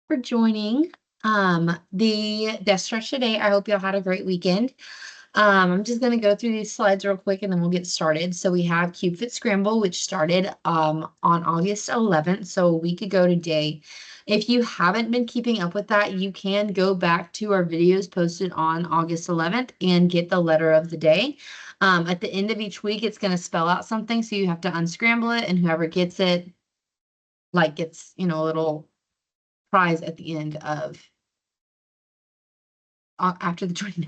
For joining the desk stretch today. I hope y'all had a great weekend. I'm just gonna go through these slides real quick and then we'll get started. So we have Cube Fit Scramble, which started on August 11th, so a week ago today. If you haven't been keeping up with that, you can go back to our videos posted on August 11th and get the letter of the day. At the end of each week, it's going to spell out something, so you have to unscramble it, and whoever gets it, like, gets, a little prize at the end of after the 29th.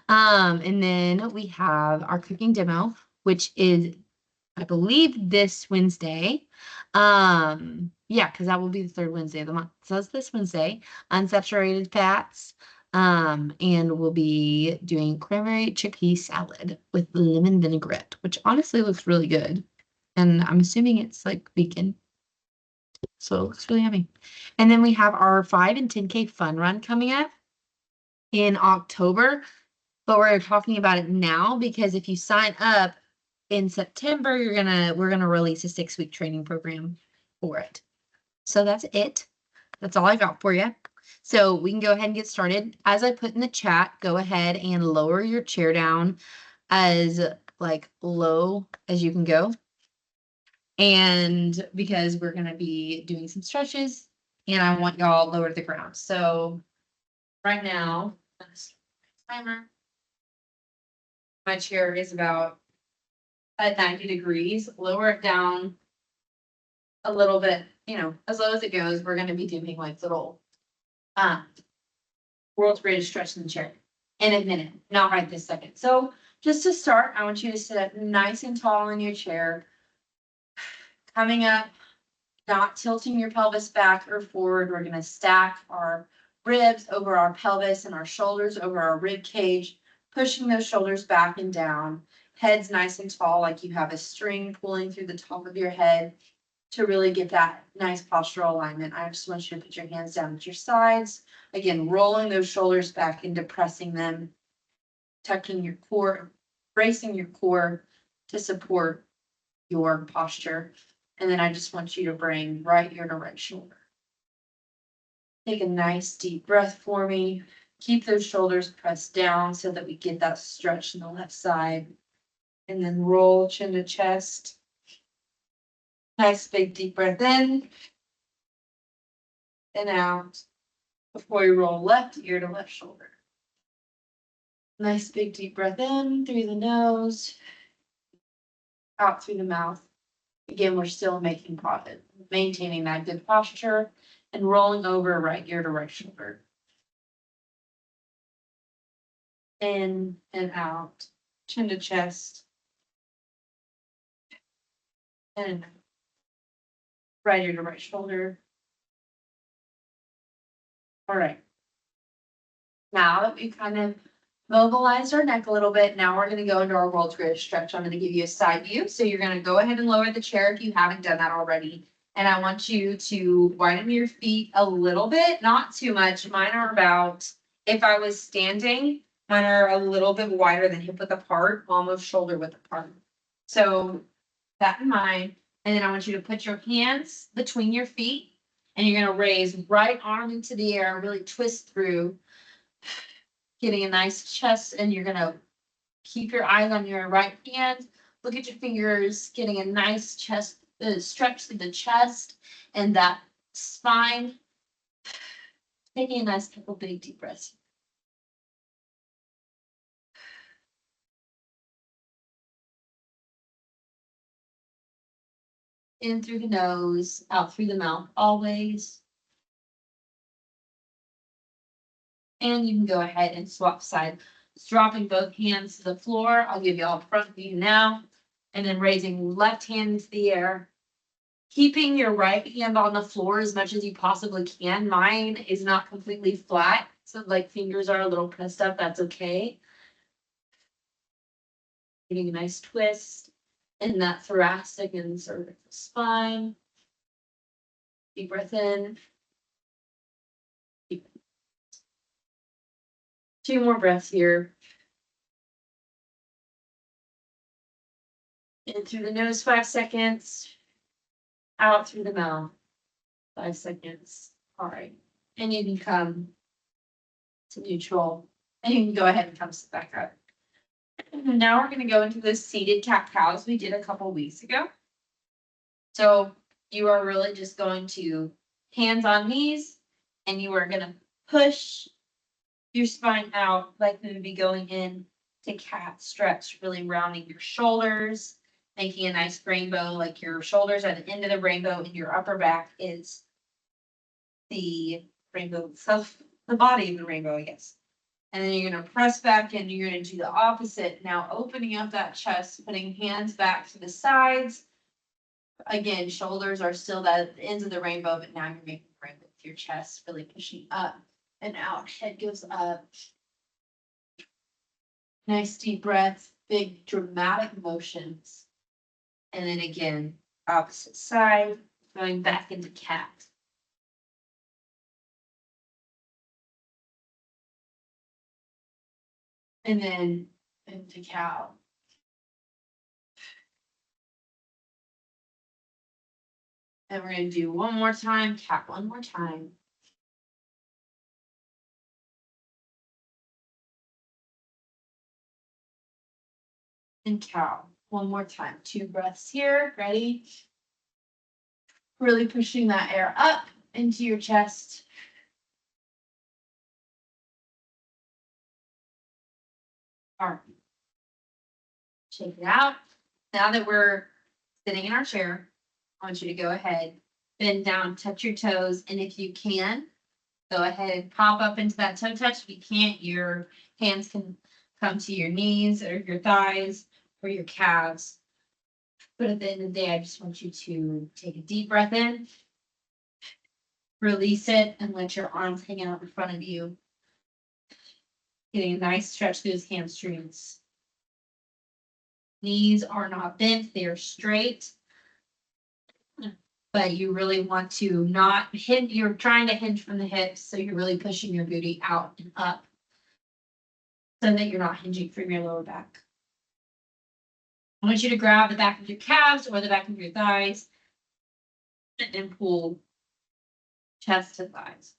And then we have our cooking demo, which is, I believe, this Wednesday. Yeah, because that will be the third Wednesday of the month. So it's this Wednesday, unsaturated fats. And we'll be doing cranberry chickpea salad with lemon vinaigrette, which honestly looks really good. And I'm assuming it's like vegan. So it looks really yummy. And then we have our 5 and 10K fun run coming up in October, but we're talking about it now because if you sign up in September, we're gonna release a 6-week training program for it. So that's it. That's all I got for you. So we can go ahead and get started. As I put in the chat, go ahead and lower your chair down as like low as you can go. And because we're gonna be doing some stretches and I want y'all lower to the ground. So right now, timer. My chair is about at 90 degrees. Lower it down a little bit, as low as it goes. We're going to be doing like little world's greatest stretch in the chair in a minute, not right this second. So just to start, I want you to sit up nice and tall in your chair, coming up, not tilting your pelvis back or forward. We're going to stack our ribs over our pelvis and our shoulders over our rib cage, pushing those shoulders back and down. Head's nice and tall, like you have a string pulling through the top of your head to really get that nice postural alignment. I just want you to put your hands down at your sides. Again, rolling those shoulders back and depressing them, tucking your core, bracing your core to support your posture. And then I just want you to bring right ear to right shoulder. Take a nice deep breath for me. Keep those shoulders pressed down so that we get that stretch in the left side. And then roll chin to chest. Nice big deep breath in and out before you roll left ear to left shoulder. Nice big deep breath in through the nose, out through the mouth. Again, we're still making profit, maintaining that good posture and rolling over right ear to right shoulder. In and out, chin to chest. And right ear to right shoulder. All right. Now that we've kind of mobilized our neck a little bit, now we're going to go into our world's greatest stretch. I'm going to give you a side view. So you're going to go ahead and lower the chair if you haven't done that already. And I want you to widen your feet a little bit, not too much. Mine are about, if I was standing, mine are a little bit wider than hip width apart, almost shoulder width apart. So that in mind. And then I want you to put your hands between your feet and you're going to raise right arm into the air, really twist through, getting a nice chest, and you're going to keep your eyes on your right hand. Look at your fingers, getting a nice chest stretch through the chest and that spine. Taking a nice couple big deep breaths. In through the nose, out through the mouth, always. And you can go ahead and swap sides. Dropping both hands to the floor. I'll give you all front view now. And then raising left hand into the air. Keeping your right hand on the floor as much as you possibly can. Mine is not completely flat, so like fingers are a little pressed up. That's okay. Getting a nice twist in that thoracic and cervical spine. Deep breath in. Deep. 2 more breaths here. In through the nose, 5 seconds. Out through the mouth, 5 seconds. All right, and you can come to neutral, and you can go ahead and come sit back up. And now we're gonna go into the seated cat cows we did a couple weeks ago. So you are really just going to hands on knees, and you are gonna push your spine out like we would be going in to cat stretch, really rounding your shoulders, making a nice rainbow, like your shoulders are the end of the rainbow and your upper back is the rainbow itself, the body of the rainbow, I guess. And then you're gonna press back and you're gonna do the opposite. Now opening up that chest, putting hands back to the sides. Again, shoulders are still the ends of the rainbow, but now you're making a rainbow with your chest, really pushing up and out. Head goes up. Nice deep breath, big dramatic motions. And then again, opposite side, going back into cat. And then into cow. And we're gonna do one more time, cat one more time. And cow one more time. 2 breaths here, ready? Really pushing that air up into your chest. All right. Shake it out. Now that we're sitting in our chair, I want you to go ahead, bend down, touch your toes, and if you can, go ahead and pop up into that toe touch. If you can't, your hands can come to your knees or your thighs or your calves. But at the end of the day, I just want you to take a deep breath in, release it, and let your arms hang out in front of you. Getting a nice stretch through those hamstrings. Knees are not bent, they are straight. But you really want to not hinge, you're trying to hinge from the hips, so you're really pushing your booty out and up so that you're not hinging from your lower back. I want you to grab the back of your calves or the back of your thighs and pull chest to thighs.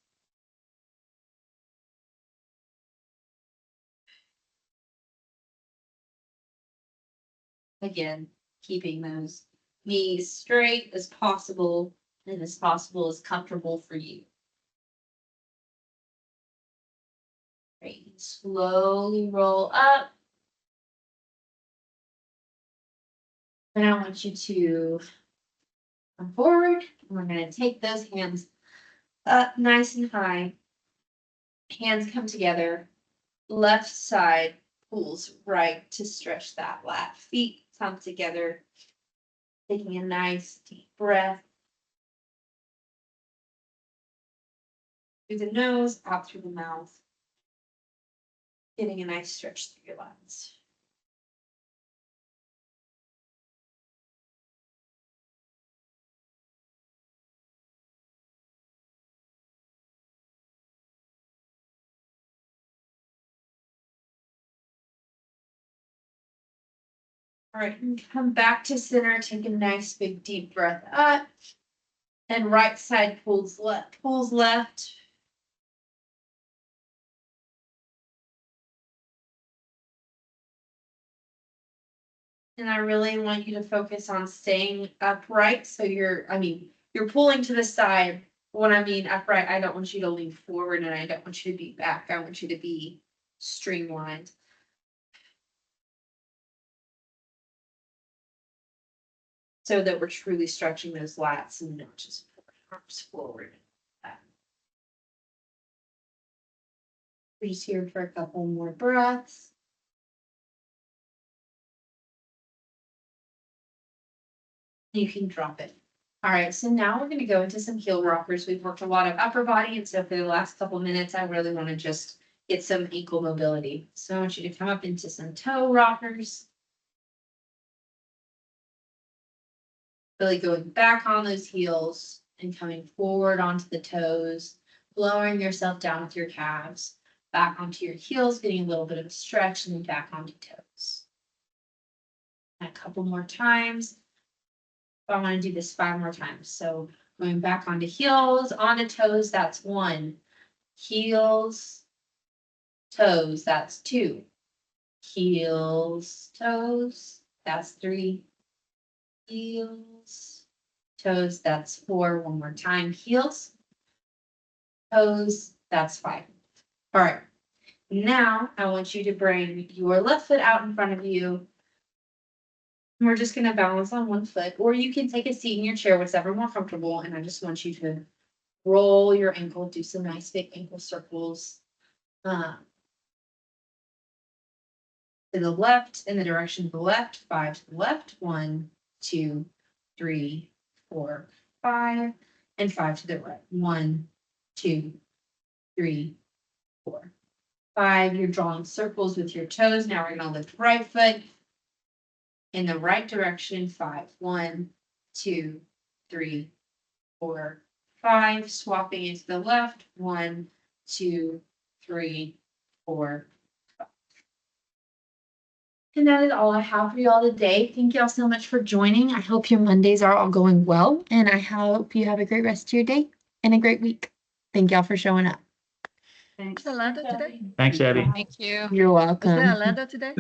Again, keeping those knees straight as possible and as possible as comfortable for you. Great. Slowly roll up. And I want you to come forward. And we're going to take those hands up nice and high. Hands come together. Left side pulls right to stretch that lat. Feet come together. Taking a nice deep breath. Through the nose, out through the mouth. Getting a nice stretch through your lats. All right, and come back to center. Take a nice big deep breath up. And right side pulls left, pulls left. And I really want you to focus on staying upright. So you're pulling to the side. When I mean upright, I don't want you to lean forward and I don't want you to be back. I want you to be streamlined. So that we're truly stretching those lats and not just arms forward. We're just here for a couple more breaths. You can drop it. All right, so now we're going to go into some heel rockers. We've worked a lot of upper body, and so for the last couple minutes, I really want to just get some ankle mobility. So I want you to come up into some toe rockers. Really going back on those heels and coming forward onto the toes, lowering yourself down with your calves, back onto your heels, getting a little bit of a stretch, and then back onto toes. And a couple more times. I want to do this 5 more times. So Going back onto heels, onto toes, that's 1. Heels, toes, that's 2. Heels, toes, that's 3. Heels, toes, that's 4. One more time. Heels, toes, that's 5. All right. Now I want you to bring your left foot out in front of you. We're just going to balance on one foot, or you can take a seat in your chair, whatever more comfortable. And I just want you to roll your ankle, do some nice big ankle circles. To the left, in the direction of the left, 5 to the left, 1, 2, 3, 4, 5, and 5 to the right, 1, 2, 3, 4, 5. You're drawing circles with your toes. Now we're going to lift right foot in the right direction, 5, 1, 2, 3, 4, 5. Swapping it to the left, 1, 2, 3, 4. And that is all I have for you all today. Thank you all so much for joining. I hope your Mondays are all going well, and I hope you have a great rest of your day and a great week. Thank y'all for showing up. Thanks, Alanda, today. Thanks, Abby. Thank you. You're Was there welcome. Alanda today?